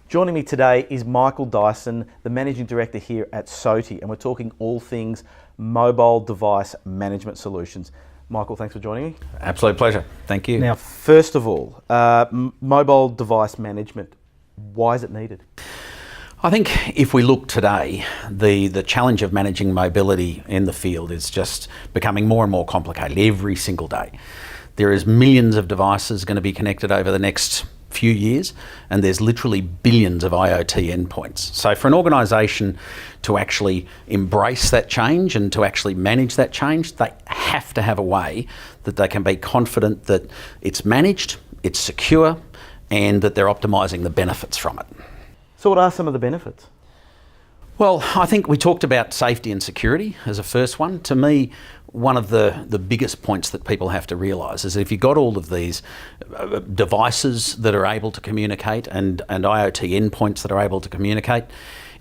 Joining me today is Michael Dyson, the Managing Director here at SOTI, and we're talking all things mobile device management solutions. Michael, thanks for joining me. Absolute pleasure. Thank you. Now, first of all, mobile device management, why is it needed? I think if we look today, the challenge of managing mobility in the field is just becoming more and more complicated every single day. There is millions of devices going to be connected over the next few years, and there's literally billions of IoT endpoints. So for an organisation to actually embrace that change and to actually manage that change, they have to have a way that they can be confident that it's managed, it's secure, and that they're optimising the benefits from it. So what are some of the benefits? Well, I think we talked about safety and security as a first one. To me, one of the biggest points that people have to realise is that if you've got all of these devices that are able to communicate and IoT endpoints that are able to communicate,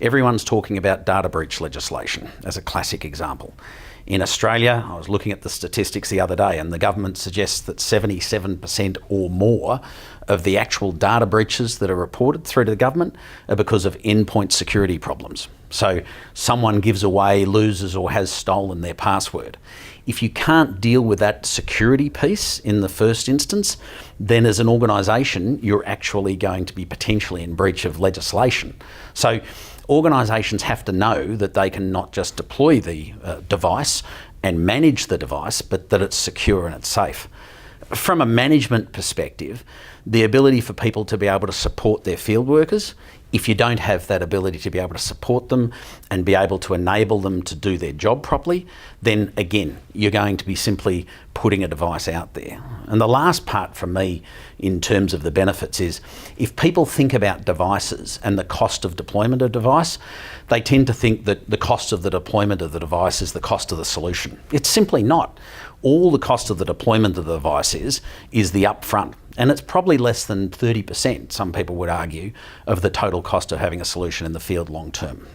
everyone's talking about data breach legislation as a classic example. In Australia, I was looking at the statistics the other day, and the government suggests that 77% or more of the actual data breaches that are reported through to the government are because of endpoint security problems. So someone gives away, loses, or has stolen their password. If you can't deal with that security piece in the first instance, then as an organisation, you're actually going to be potentially in breach of legislation. So organisations have to know that they can not just deploy the device and manage the device, but that it's secure and it's safe. From a management perspective, the ability for people to be able to support their field workers, if you don't have that ability to be able to support them and be able to enable them to do their job properly, then again, you're going to be simply putting a device out there. And the last part for me in terms of the benefits is if people think about devices and the cost of deployment of device, they tend to think that the cost of the deployment of the device is the cost of the solution. It's simply not. All the cost of the deployment of the device is the upfront. And it's probably less than 30%, some people would argue, of the total cost of having a solution in the field long term.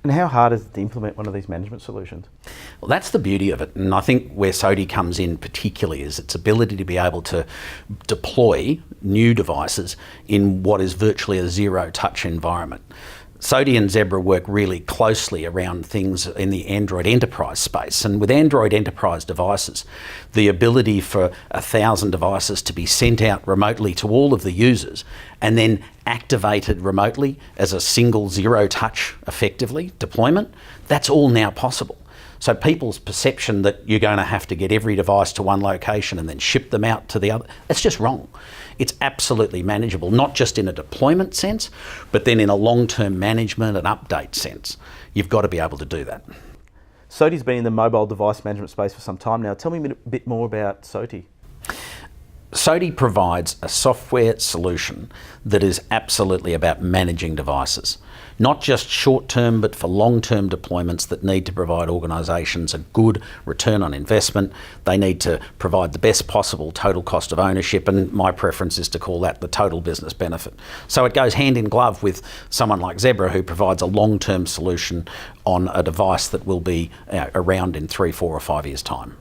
And how hard is it to implement one of these management solutions? Well, that's the beauty of it. And I think where SOTI comes in particularly is its ability to be able to deploy new devices in what is virtually a zero-touch environment. SOTI and Zebra work really closely around things in the Android enterprise space. And with Android enterprise devices, the ability for 1,000 devices to be sent out remotely to all of the users and then activated remotely as a single zero-touch, effectively, deployment, that's all now possible. So people's perception that you're going to have to get every device to one location and then ship them out to the other, that's just wrong. It's absolutely manageable, not just in a deployment sense, but then in a long-term management and update sense. You've got to be able to do that. SOTI's been in the mobile device management space for some time now. Tell me a bit more about SOTI. SOTI provides a software solution that is absolutely about managing devices. Not just short-term, but for long-term deployments that need to provide organisations a good return on investment. They need to provide the best possible total cost of ownership, and my preference is to call that the total business benefit. So it goes hand in glove with someone like Zebra, who provides a long-term solution on a device that will be around in 3, 4 or 5 years' time.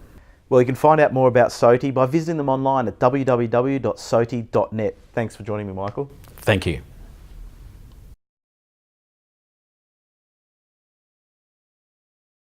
Well, you can find out more about SOTI by visiting them online at www.soti.net. Thanks for joining me, Michael. Thank you.